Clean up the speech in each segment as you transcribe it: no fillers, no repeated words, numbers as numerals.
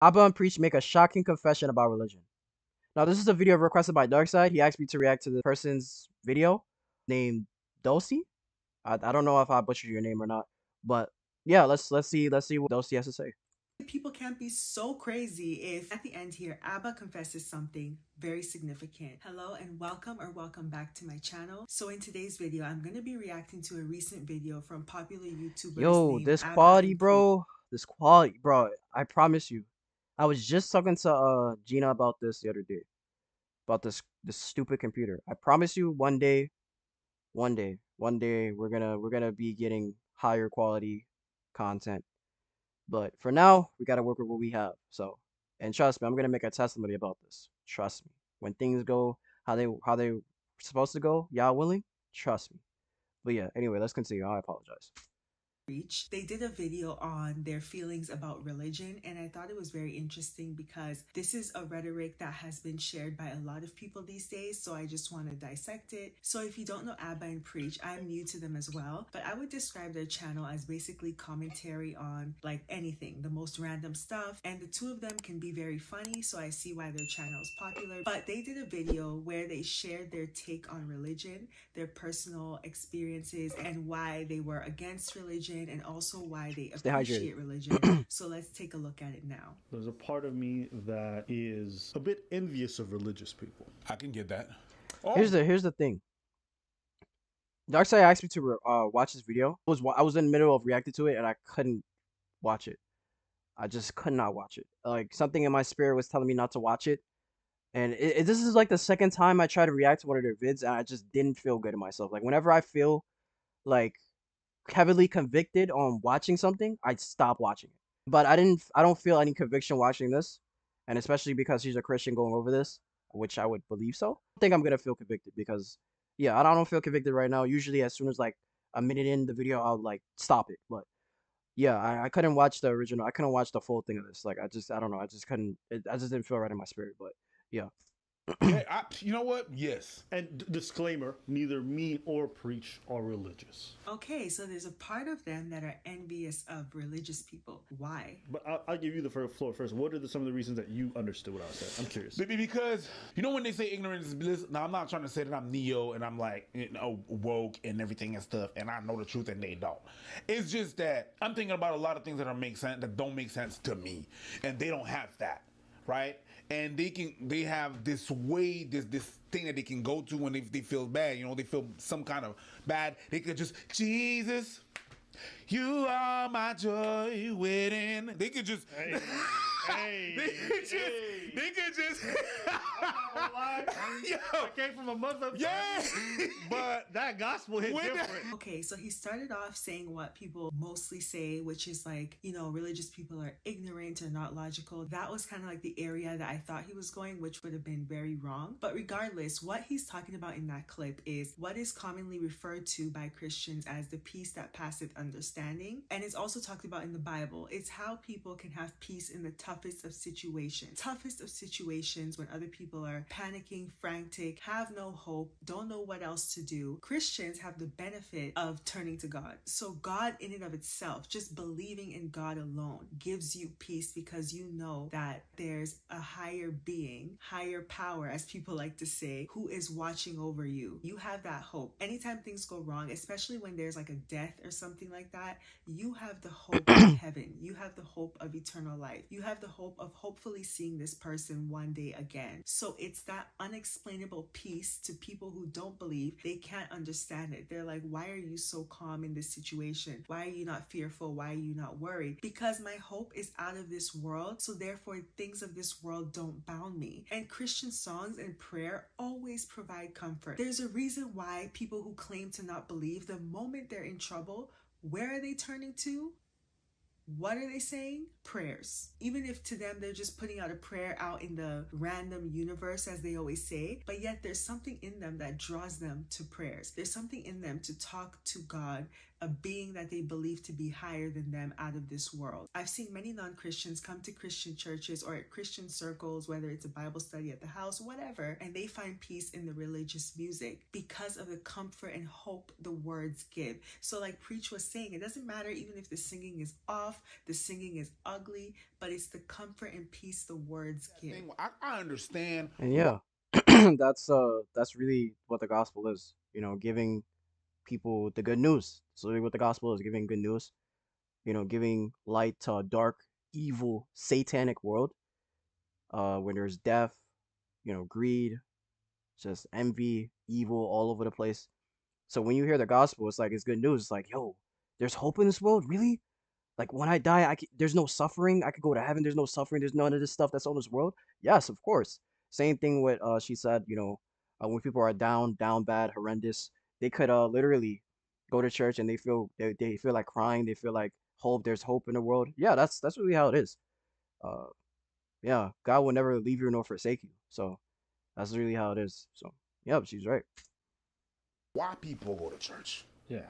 Abba and Preach make a shocking confession about religion. Now, this is a video requested by Darkside. He asked me to react to the person's video named Dulcie. I don't know if I butchered your name or not, but yeah, let's see what Dulcie has to say. People can't be so crazy if at the end here Abba confesses something very significant. Hello and welcome back to my channel. So in today's video I'm going to be reacting to a recent video from popular YouTubers. Yo, this quality, bro. This quality, bro. I promise you. I was just talking to Gina about this the other day. About this stupid computer. I promise you one day we're gonna be getting higher quality content. But for now, we gotta work with what we have. So, and trust me, I'm gonna make a testimony about this. Trust me. When things go how they supposed to go, y'all willing? Trust me. But yeah, anyway, let's continue. I apologize. They did a video on their feelings about religion, and I thought it was very interesting because this is a rhetoric that has been shared by a lot of people these days, so I just want to dissect it. So if you don't know Abba and Preach, I'm new to them as well, but I would describe their channel as basically commentary on like anything, the most random stuff, and the two of them can be very funny, so I see why their channel is popular. But they did a video where they shared their take on religion, their personal experiences, and why they were against religion, and also why they appreciate religion. So let's take a look at it now. There's a part of me that is a bit envious of religious people. I can get that. Oh. Here's the thing. Darkside asked me to watch this video. I was in the middle of reacting to it and I couldn't watch it. I just could not watch it. Like something in my spirit was telling me not to watch it. And this is like the second time I tried to react to one of their vids and I just didn't feel good in myself. Like whenever I feel like heavily convicted on watching something, I'd stop watching it. But I don't feel any conviction watching this, and especially because she's a Christian going over this, which I would believe so. I think I'm gonna feel convicted because yeah, I don't feel convicted right now. Usually as soon as like a minute in the video I'll like stop it. But yeah, I couldn't watch the original. I couldn't watch the full thing of this. Like I don't know, I just couldn't, I just didn't feel right in my spirit. But yeah. Yeah, you know what? Yes. And disclaimer, neither me or Preach are religious. Okay, so there's a part of them that are envious of religious people. Why? But I'll give you the floor first. What are some of the reasons that you understood what I said? I'm curious. Because, you know when they say ignorance is bliss? Now, I'm not trying to say that I'm neo and I'm like, you know, woke and everything and stuff, and I know the truth and they don't. It's just that I'm thinking about a lot of things that don't make sense to me, and they don't have that. Right? And they have this way, this thing that they can go to when they feel bad, you know, they feel some kind of bad. They could just, Jesus, you are my joy within. They could just, they could just. Yo, I came from a Muslim. Yeah, but that gospel hit different. Okay, so he started off saying what people mostly say, which is like, you know, religious people are ignorant or not logical. That was kind of like the area that I thought he was going, which would have been very wrong. But regardless, what he's talking about in that clip is what is commonly referred to by Christians as the peace that passeth understanding. And it's also talked about in the Bible. It's how people can have peace in the toughest of situations. Toughest of situations when other people are panicking, frantic, have no hope, don't know what else to do. Christians have the benefit of turning to God. So God in and of itself, just believing in God alone, gives you peace because you know that there's a higher being, higher power, as people like to say, who is watching over you. You have that hope. Anytime things go wrong, especially when there's like a death or something like that, you have the hope of heaven. You have the hope of eternal life. You have the hope of hopefully seeing this person one day again. So it's that unexplainable peace to people who don't believe. They can't understand it. They're like, why are you so calm in this situation? Why are you not fearful? Why are you not worried? Because my hope is out of this world, so therefore things of this world don't bound me. And Christian songs and prayer always provide comfort. There's a reason why people who claim to not believe, the moment they're in trouble, where are they turning to? What are they saying? Prayers. Even if to them they're just putting out a prayer out in the random universe, as they always say, but yet there's something in them that draws them to prayers. There's something in them to talk to God a being that they believe to be higher than them out of this world. I've seen many non-Christians come to Christian churches or at Christian circles, whether it's a Bible study at the house, whatever, and they find peace in the religious music because of the comfort and hope the words give. So like Preach was saying, it doesn't matter even if the singing is off, the singing is ugly, but it's the comfort and peace the words give. I understand. And yeah, that's really what the gospel is. You know, giving people the good news. So really what the gospel is, giving good news. You know, giving light to a dark, evil, satanic world. When there's death, you know, greed, just envy, evil all over the place. So when you hear the gospel, it's like it's good news. It's like, yo, there's hope in this world, really? Like when I die, there's no suffering. I could go to heaven. There's no suffering. There's none of this stuff that's on this world. Yes, of course. Same thing with she said, you know, when people are down bad, horrendous, they could literally go to church and they feel like crying. They feel like hope. There's hope in the world. Yeah, that's really how it is. Uh, yeah, God will never leave you nor forsake you. So that's really how it is. So yeah, she's right. Why people go to church? Yeah.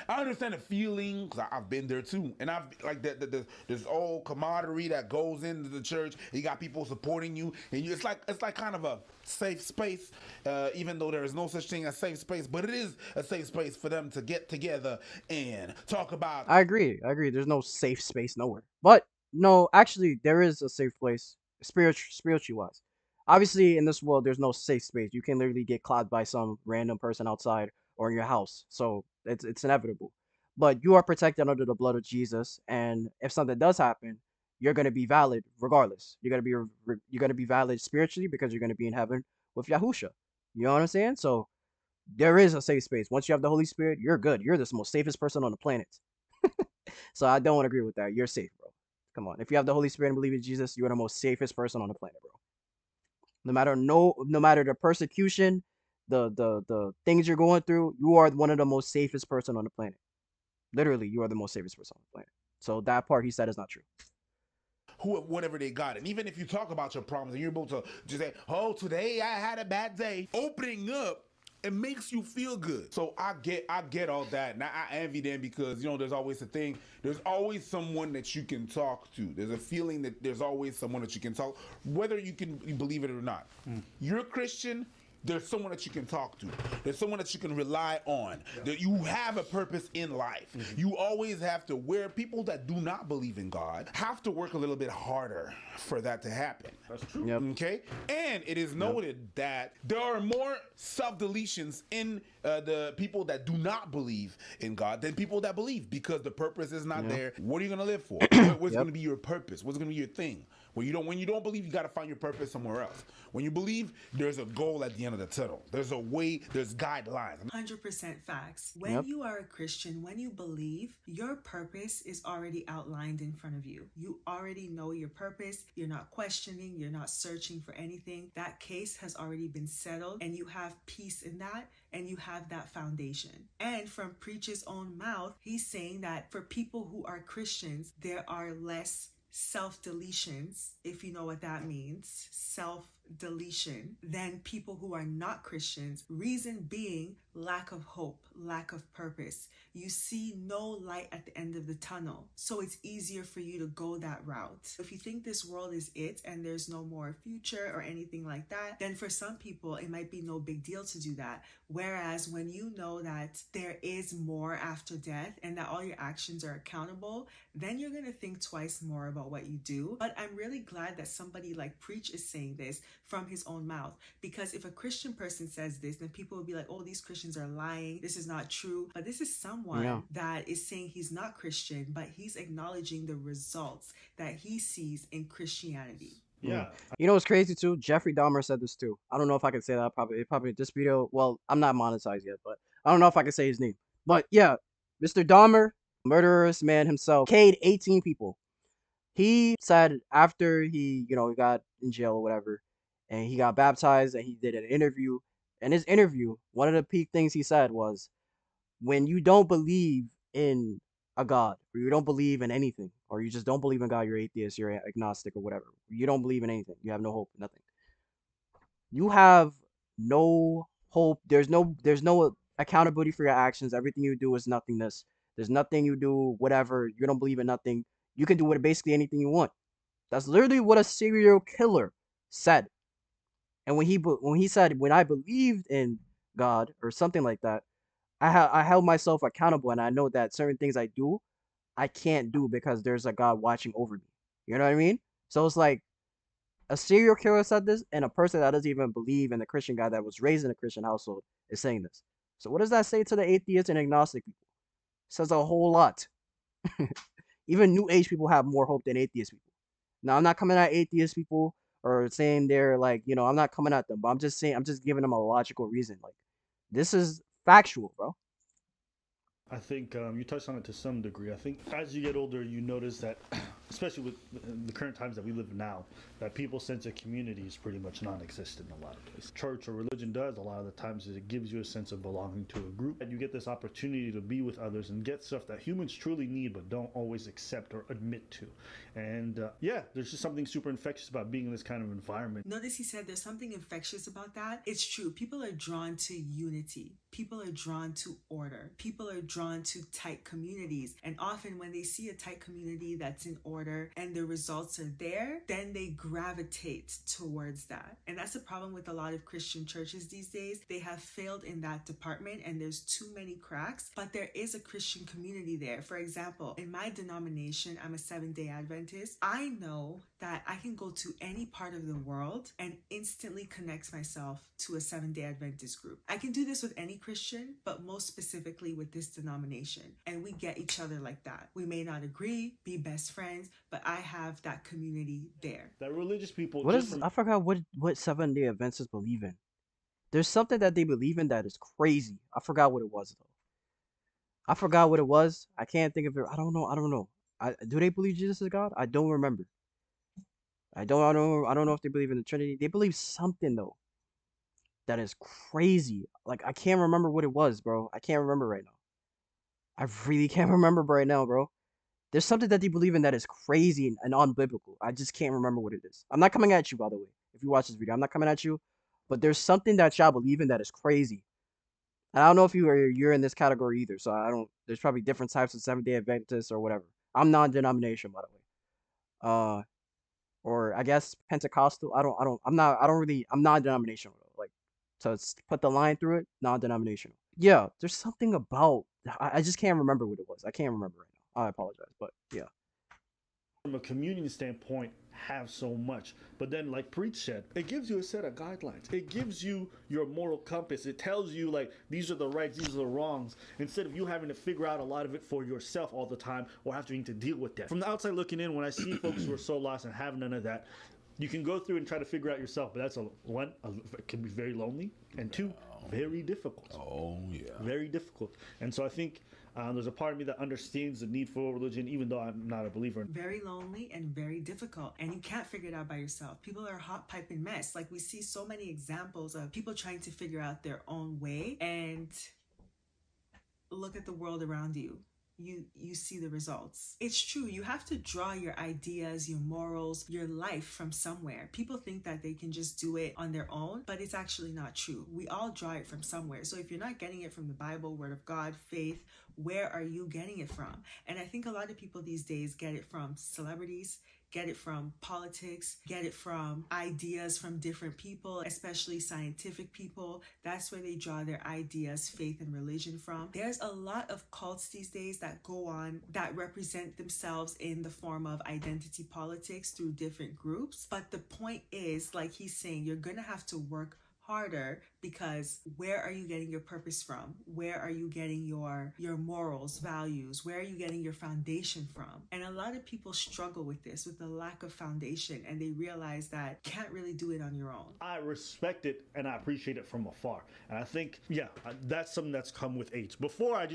I understand the feeling because I've been there too, and I've like this old camaraderie that goes into the church. You got people supporting you, and it's like kind of a safe space, even though there is no such thing as safe space, but it is a safe space for them to get together and talk about. I agree. There's no safe space nowhere. But no, actually, there is a safe place, spiritually wise. Obviously, in this world, there's no safe space. You can literally get clogged by some random person outside or in your house. So it's inevitable. But you are protected under the blood of Jesus, and if something does happen, you're gonna be valid regardless. You're gonna be valid spiritually because you're gonna be in heaven with Yahusha. You know what I'm saying? So there is a safe space. Once you have the Holy Spirit, you're good. You're the most safest person on the planet. So I don't agree with that. You're safe, bro. Come on. If you have the Holy Spirit and believe in Jesus, you are the most safest person on the planet, bro. No matter the persecution, the things you're going through, you are one of the most safest person on the planet. Literally, you are the most safest person on the planet. So that part he said is not true. Whatever they got, and even if you talk about your problems and you're able to just say, "Oh, today I had a bad day," opening up, it makes you feel good. So I get all that, and I envy them because, you know, there's always a thing. There's always someone that you can talk to. There's a feeling that there's always someone that you can talk, whether you believe it or not. You're a Christian. There's someone that you can talk to. There's someone that you can rely on. That you have a purpose in life. You always have to, where people that do not believe in God have to work a little bit harder for that to happen. That's true. Yep. Okay? And it is noted that there are more self-deletions in the people that do not believe in God than people that believe, because the purpose is not there. What are you going to live for? What's going to be your purpose? What's going to be your thing? When you don't believe, you got to find your purpose somewhere else. When you believe, there's a goal at the end of the tunnel. There's a way, there's guidelines. 100% facts. When you are a Christian, when you believe, your purpose is already outlined in front of you. You already know your purpose. You're not questioning. You're not searching for anything. That case has already been settled, and you have peace in that, and you have that foundation. And from Preach's own mouth, he's saying that for people who are Christians, there are less self-deletions, if you know what that means, self-deletion, than people who are not Christians. Reason being, lack of hope, lack of purpose. You see no light at the end of the tunnel, so it's easier for you to go that route. If you think this world is it and there's no more future or anything like that, then for some people it might be no big deal to do that. Whereas when you know that there is more after death and that all your actions are accountable, then you're going to think twice more about what you do. But I'm really glad that somebody like Preach is saying this from his own mouth, because if a Christian person says this, then people will be like, oh, these Christians are lying, this is not true. But this is someone that is saying he's not Christian, but he's acknowledging the results that he sees in Christianity. Yeah. You know what's crazy too? Jeffrey Dahmer said this too. I don't know if I can say that. Probably this video. Well, I'm not monetized yet, but I don't know if I can say his name. But yeah, Mr. Dahmer, murderous man himself, killed 18 people. He said after he got in jail or whatever, and he got baptized, and he did an interview. In his interview, one of the peak things he said was, when you don't believe in a God, or you don't believe in anything, or you just don't believe in God, you're atheist, you're agnostic, or whatever. You don't believe in anything. You have no hope, nothing. You have no hope. There's no accountability for your actions. Everything you do is nothingness. There's nothing you do, whatever. You don't believe in nothing. You can do basically anything you want. That's literally what a serial killer said. And when he said, when I believed in God or something like that, I held myself accountable, and I know that certain things I do, I can't do because there's a God watching over me. You know what I mean? So it's like a serial killer said this, and a person that doesn't even believe in the Christian God that was raised in a Christian household is saying this. So what does that say to the atheists and agnostic people? It says a whole lot. Even new age people have more hope than atheist people. Now I'm not coming at atheist people or saying they're like, I'm not coming at them, but I'm just saying, I'm just giving them a logical reason. Like, this is factual, bro. I think you touched on it to some degree. I think as you get older, you notice that, especially with the current times that we live in now, that people's sense of community is pretty much non-existent in a lot of places. Church or religion does a lot of the times is it gives you a sense of belonging to a group, and you get this opportunity to be with others and get stuff that humans truly need but don't always accept or admit to. And there's just something super infectious about being in this kind of environment. Notice he said there's something infectious about that. It's true. People are drawn to unity. People are drawn to order. People are drawn to tight communities. And often when they see a tight community that's in order and the results are there, then they gravitate towards that. And that's the problem with a lot of Christian churches these days. They have failed in that department and there's too many cracks, but there is a Christian community there. For example, in my denomination, I'm a Seventh-day Adventist. I know that I can go to any part of the world and instantly connect myself to a Seventh-day Adventist group. I can do this with any Christian, but most specifically with this denomination. And we get each other like that. We may not agree, be best friends, but I have that community there. That religious people... I forgot what Seventh-day Adventists believe in. There's something that they believe in that is crazy. I forgot what it was, though. I forgot what it was. I can't think of it. I don't know. Do they believe Jesus is God? I don't remember. I don't know if they believe in the Trinity. They believe something, though, that is crazy. Like, I can't remember what it was, bro. I can't remember right now. I really can't remember right now, bro. There's something that they believe in that is crazy and unbiblical. I just can't remember what it is. I'm not coming at you, by the way. If you watch this video, I'm not coming at you. But there's something that y'all believe in that is crazy. And I don't know if you're in this category either. So there's probably different types of Seventh-day Adventists or whatever. I'm non-denomination, by the way. Or I guess Pentecostal. I'm non-denominational. Like, so it's put the line through it, non-denominational. Yeah, there's something about, I just can't remember what it was. I can't remember right now. I apologize, but yeah. From a communion standpoint, have so much. But then, like Preach said, it gives you a set of guidelines. It gives you your moral compass. It tells you, like, these are the rights, these are the wrongs, instead of you having to figure out a lot of it for yourself all the time or having to deal with that. From the outside looking in, when I see folks who are so lost and have none of that, you can go through and try to figure out yourself, but that's it can be very lonely, and two, very difficult. Oh, yeah. Very difficult. And so I think there's a part of me that understands the need for religion, even though I'm not a believer. Very lonely and very difficult. And you can't figure it out by yourself. People are a hot piping mess. Like, we see so many examples of people trying to figure out their own way. And look at the world around you. You see the results. It's true. You have to draw your ideas, your morals, your life from somewhere. People think that they can just do it on their own, but it's actually not true. We all draw it from somewhere. So if you're not getting it from the Bible, Word of God, faith, where are you getting it from? And I think a lot of people these days get it from celebrities, get it from politics, get it from ideas from different people, especially scientific people. That's where they draw their ideas, faith, and religion from. There's a lot of cults these days that go on that represent themselves in the form of identity politics through different groups. But the point is, like he's saying, you're gonna have to work harder, because where are you getting your purpose from? Where are you getting your morals, values? Where are you getting your foundation from? And a lot of people struggle with this, with the lack of foundation, and they realize that you can't really do it on your own. I respect it and I appreciate it from afar. And I think, that's something that's come with age. Before, I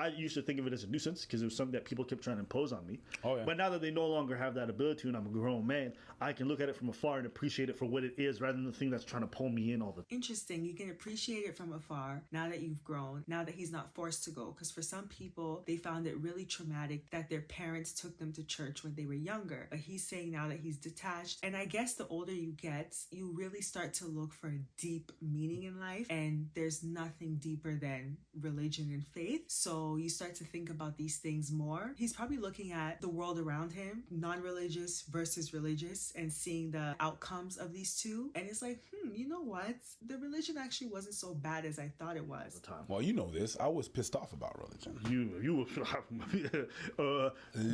used to think of it as a nuisance because it was something that people kept trying to impose on me. Oh, yeah. But now that they no longer have that ability and I'm a grown man, I can look at it from afar and appreciate it for what it is rather than the thing that's trying to pull me in all the time. Interesting. You can appreciate it from afar now that you've grown, now that he's not forced to go. Because for some people, they found it really traumatic that their parents took them to church when they were younger. But he's saying now that he's detached. And I guess the older you get, you really start to look for deep meaning in life. And there's nothing deeper than religion and faith. So so you start to think about these things more, he's probably looking at the world around him, non-religious versus religious, and seeing the outcomes of these two. And it's like, you know what? The religion actually wasn't so bad as I thought it was. Well, you know this. I was pissed off about religion. You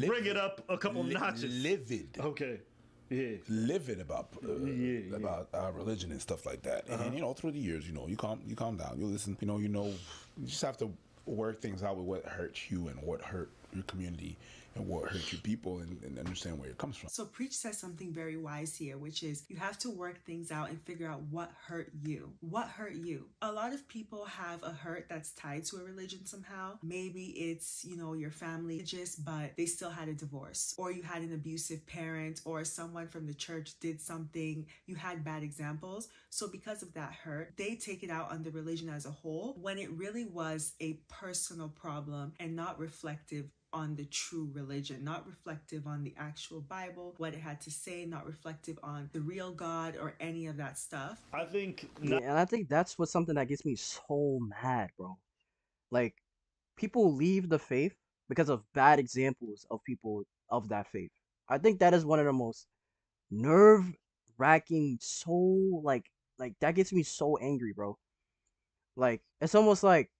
bring it up a couple notches. Livid. Okay. Yeah. Livid about religion and stuff like that. And you know, through the years, you know, you calm down. You listen. You just have to work things out with what hurts you and what hurt your community and what hurt your people, and understand where it comes from. So Preach says something very wise here, which is you have to work things out and figure out what hurt you. What hurt you? A lot of people have a hurt that's tied to a religion somehow. Maybe it's, your family religious, but they still had a divorce, or you had an abusive parent, or someone from the church did something. You had bad examples. So because of that hurt, they take it out on the religion as a whole, when it really was a personal problem and not reflective on the true religion, not reflective on the actual Bible, what it had to say, not reflective on the real God or any of that stuff. I think... Yeah, and I think that's what's something that gets me so mad, bro. Like, people leave the faith because of bad examples of people of that faith. I think that is one of the most nerve-wracking, like that gets me so angry, bro. Like, it's almost like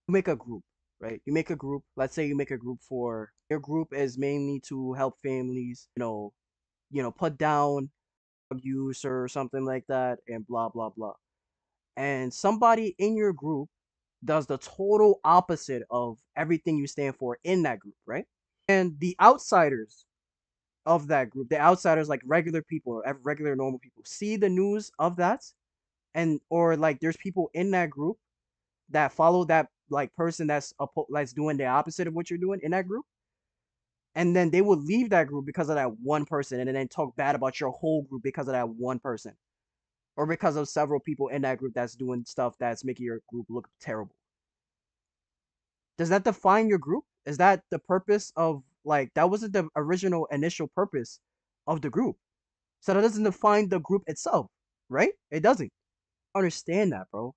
you make a group. Right? You make a group. Let's say you make a group for your group is mainly to help families, put down drug use or something like that, and blah blah blah. And somebody in your group does the total opposite of everything you stand for in that group, right? And the outsiders of that group, the outsiders like regular people or regular normal people, see the news of that, or like there's people in that group that follow that like person that's doing the opposite of what you're doing in that group, and then they will leave that group because of that one person, and then talk bad about your whole group because of that one person, or because of several people in that group that's doing stuff that's making your group look terrible. Does that define your group? Is that the purpose of, like, that wasn't the original initial purpose of the group, so that doesn't define the group itself, right? It doesn't. Understand that, bro.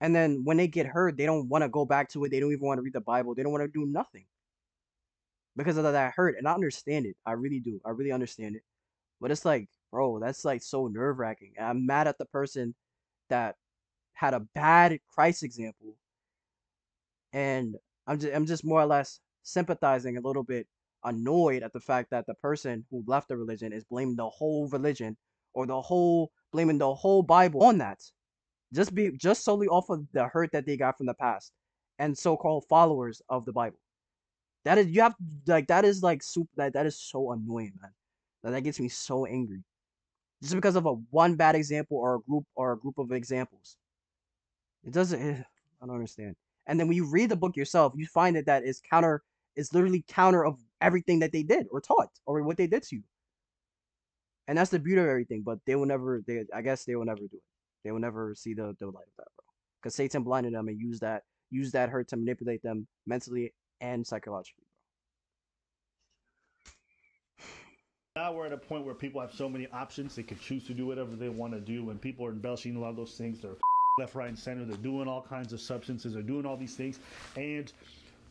And then when they get hurt, they don't want to go back to it. They don't even want to read the Bible. They don't want to do nothing because of that hurt. And I understand it. I really do. I really understand it. But it's like, bro, that's like so nerve-wracking. And I'm mad at the person that had a bad Christ example. And I'm just more or less sympathizing, a little bit annoyed at the fact that the person who left the religion is blaming the whole religion, or blaming the whole Bible on that. Just solely off of the hurt that they got from the past and so-called followers of the Bible. That is, that is so annoying, man. That gets me so angry. Just because of one bad example or a group of examples. I don't understand. And then when you read the book yourself, you find that is literally counter of everything that they did or taught or what they did to you. And that's the beauty of everything, but I guess they will never do it. They will never see the light of that, bro. Because Satan blinded them and used that hurt to manipulate them mentally and psychologically, bro. Now we're at a point where people have so many options. They can choose to do whatever they want to do. And people are embellishing a lot of those things. They're left, right, and center. They're doing all kinds of substances. They're doing all these things. And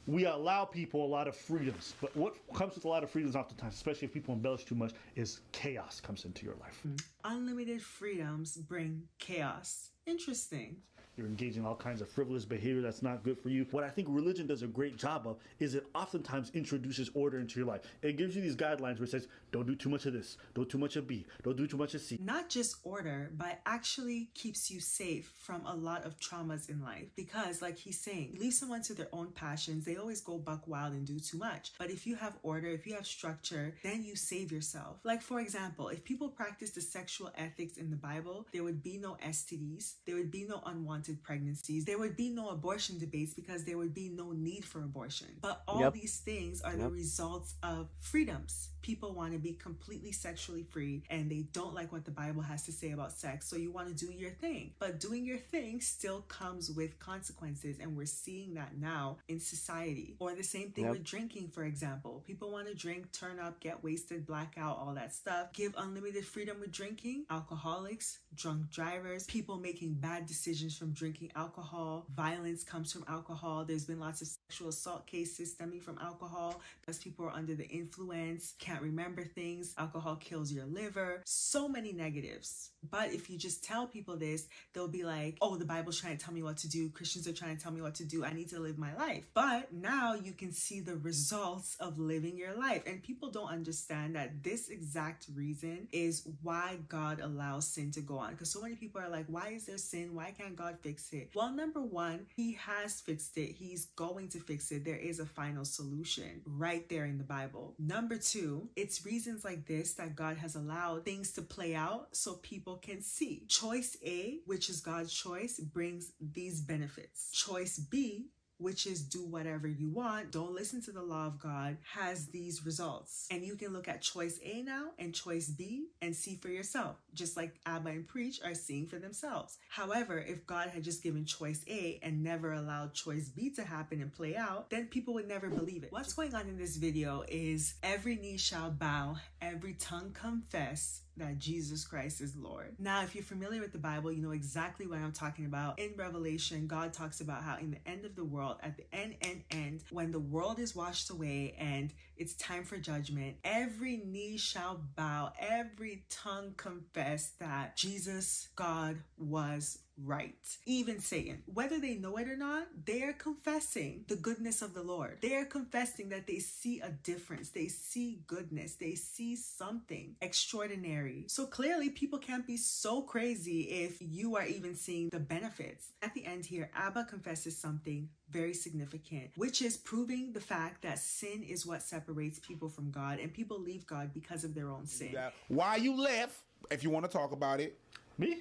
we allow people a lot of freedoms. But what comes with a lot of freedoms oftentimes, especially if people embellish too much, is chaos comes into your life. Unlimited freedoms bring chaos. Interesting. You're engaging in all kinds of frivolous behavior that's not good for you. What I think religion does a great job of is it oftentimes introduces order into your life. It gives you these guidelines where it says, don't do too much of this, don't do too much of B, don't do too much of C. Not just order, but actually keeps you safe from a lot of traumas in life. Because like he's saying, leave someone to their own passions. They always go buck wild and do too much. But if you have order, if you have structure, then you save yourself. Like, for example, if people practice the sexual ethics in the Bible, there would be no STDs, there would be no unwanted pregnancies, there would be no abortion debates because there would be no need for abortion. But all these things are the results of freedoms. People want to be completely sexually free and they don't like what the Bible has to say about sex, so you want to do your thing. But doing your thing still comes with consequences, and we're seeing that now in society. Or the same thing with drinking, for example. People want to drink, turn up, get wasted, black out, all that stuff. Give unlimited freedom with drinking. Alcoholics, drunk drivers, people making bad decisions from drinking alcohol. Violence comes from alcohol. There's been lots of sexual assault cases stemming from alcohol because people are under the influence, can't remember things. Alcohol kills your liver. So many negatives. But if you just tell people this, they'll be like, oh, the Bible's trying to tell me what to do. Christians are trying to tell me what to do. I need to live my life. But now you can see the results of living your life. And people don't understand that this exact reason is why God allows sin to go on. Because so many people are like, why is there sin? Why can't God fix it? Well, number one, he has fixed it. He's going to fix it. There is a final solution right there in the Bible. Number two, it's reasons like this that God has allowed things to play out so people can see. Choice A, which is God's choice, brings these benefits. Choice B, which is do whatever you want, don't listen to the law of God, has these results. And you can look at choice A now and choice B and see for yourself, just like Abba and Preach are seeing for themselves. However, if God had just given choice A and never allowed choice B to happen and play out, then people would never believe it. What's going on in this video is every knee shall bow, every tongue confess that Jesus Christ is Lord. Now, if you're familiar with the Bible, you know exactly what I'm talking about. In Revelation, God talks about how in the end of the world, at the end, when the world is washed away and it's time for judgment, every knee shall bow, every tongue confess that Jesus, God, was right. Even Satan, whether they know it or not, they are confessing the goodness of the Lord. They are confessing that they see a difference. They see goodness. They see something extraordinary. So clearly people can't be so crazy if you are even seeing the benefits. At the end here, Abba confesses something very significant, which is proving the fact that sin is what separates people from God, and people leave God because of their own sin. Why you left, if you want to talk about it. Me?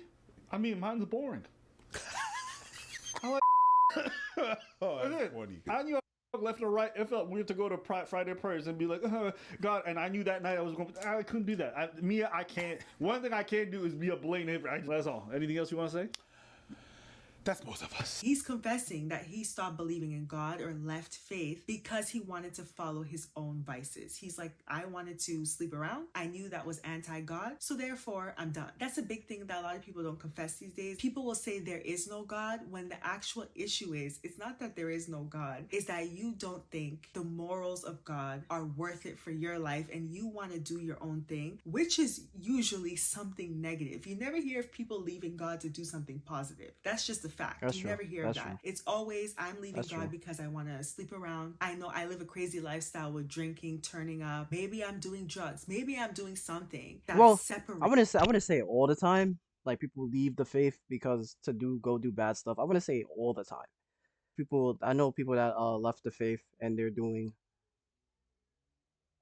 I mean, mine's boring. Oh, that's funny. I knew I left or right. It felt weird to go to Friday prayers and be like, God, and I knew that night I couldn't do that. I can't. One thing I can't do is be a blatant hypocrite. That's all. Anything else you want to say? That's most of us. He's confessing that he stopped believing in God or left faith because he wanted to follow his own vices. He's like, I wanted to sleep around. I knew that was anti-God. So therefore, I'm done. That's a big thing that a lot of people don't confess these days. People will say there is no God when the actual issue is, it's not that there is no God. It's that you don't think the morals of God are worth it for your life and you want to do your own thing, which is usually something negative. You never hear of people leaving God to do something positive. That's just a fact. That's you true. never hear That's of that. true. It's always, I'm leaving That's God true. because I want to sleep around. I know I live a crazy lifestyle with drinking, turning up. Maybe I'm doing drugs. Maybe I'm doing something that separates. I wouldn't say it all the time. Like people leave the faith because to go do bad stuff. I wouldn't say it all the time. I know people that left the faith and they're doing.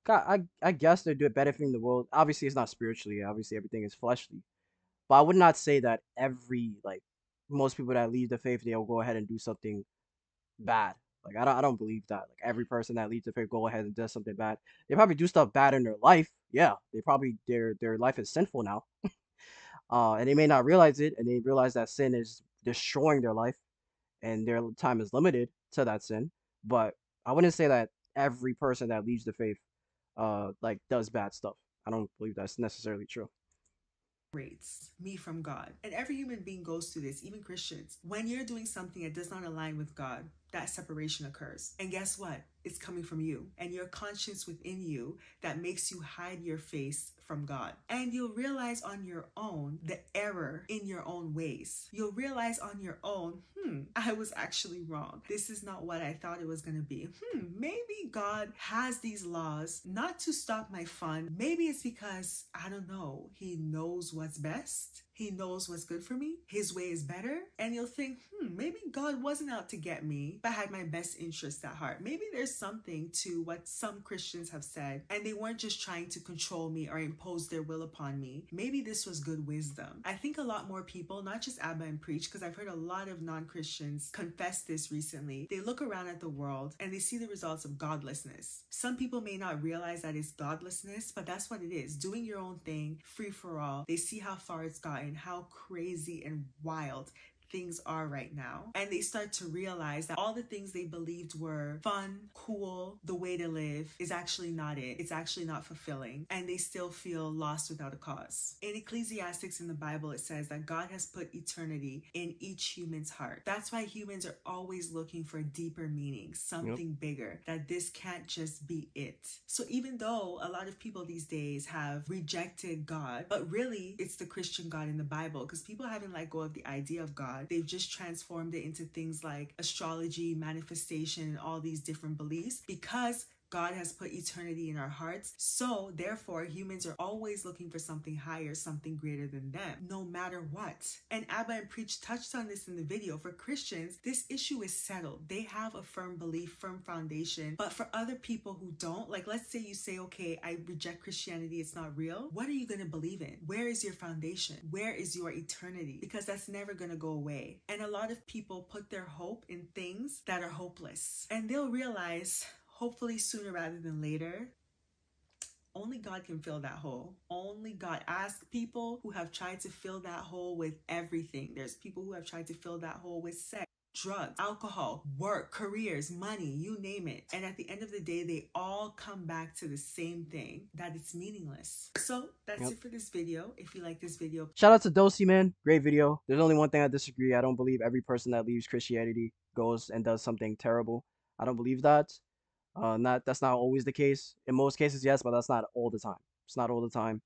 God, I guess they're doing benefiting the world. Obviously, it's not spiritually. Obviously, everything is fleshly. But I would not say that most people that leave the faith, they'll go ahead and do something bad. Like I don't believe that. Like every person that leaves the faith go ahead and does something bad. They probably do stuff bad in their life. Yeah, they probably their life is sinful now. And they may not realize it, and they realize that sin is destroying their life, and their time is limited to that sin. But I wouldn't say that every person that leaves the faith, does bad stuff. I don't believe that's necessarily true. Me from God. And every human being goes through this, even Christians. When you're doing something that does not align with God, that separation occurs. And guess what? It's coming from you and your conscience within you that makes you hide your face from God. And you'll realize on your own the error in your own ways. You'll realize on your own, I was actually wrong. This is not what I thought it was going to be. Maybe God has these laws not to stop my fun. Maybe it's because, I don't know, he knows what's best. He knows what's good for me. His way is better. And you'll think, maybe God wasn't out to get me, but had my best interests at heart. Maybe there's something to what some Christians have said, and they weren't just trying to control me or impose their will upon me. Maybe this was good wisdom. I think a lot more people, not just Abba and Preach, because I've heard a lot of non-Christians confess this recently. They look around at the world and they see the results of godlessness. Some people may not realize that it's godlessness, but that's what it is. Doing your own thing, free for all. They see how far it's gotten, how crazy and wild things are right now. And they start to realize that all the things they believed were fun, cool, the way to live is actually not it. It's actually not fulfilling. And they still feel lost without a cause. In Ecclesiastics in the Bible, it says that God has put eternity in each human's heart. That's why humans are always looking for deeper meaning, something bigger, that this can't just be it. So even though a lot of people these days have rejected God, but really it's the Christian God in the Bible, because people haven't let go of the idea of God. They've just transformed it into things like astrology, manifestation, and all these different beliefs, because God has put eternity in our hearts. So therefore, humans are always looking for something higher, something greater than them, no matter what. And Abba and Preach touched on this in the video. For Christians, this issue is settled. They have a firm belief, firm foundation. But for other people who don't, like let's say you say, okay, I reject Christianity, it's not real. What are you going to believe in? Where is your foundation? Where is your eternity? Because that's never going to go away. And a lot of people put their hope in things that are hopeless. And they'll realize, hopefully sooner rather than later, only God can fill that hole. Only God. Ask people who have tried to fill that hole with everything. There's people who have tried to fill that hole with sex, drugs, alcohol, work, careers, money, you name it. And at the end of the day, they all come back to the same thing, that it's meaningless. So that's it for this video. If you like this video, shout out to Dosey, man. Great video. There's only one thing I disagree. I don't believe every person that leaves Christianity goes and does something terrible. I don't believe that. That's not always the case. In most cases, yes, but that's not all the time. It's not all the time.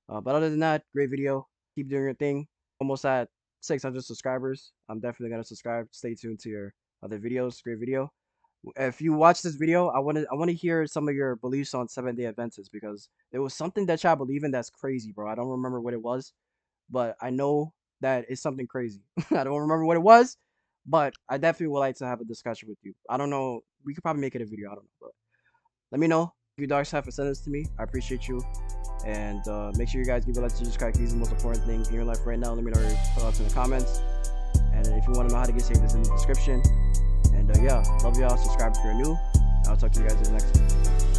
But other than that, great video. Keep doing your thing. Almost at 600 subscribers. I'm definitely gonna subscribe. Stay tuned to your other videos. Great video. If you watch this video, I want to hear some of your beliefs on Seventh-day Adventists, because there was something that y'all believe in that's crazy, bro. I don't remember what it was, but I know that it's something crazy. I don't remember what it was, but I definitely would like to have a discussion with you. I don't know. We could probably make it a video. I don't know. But let me know. If you dark side for sending this to me, I appreciate you. And make sure you guys give a like to subscribe. These are the most important things in your life right now. Let me know your thoughts in the comments. And if you want to know how to get saved, it's in the description. And yeah, love y'all. Subscribe if you're new. I'll talk to you guys in the next one.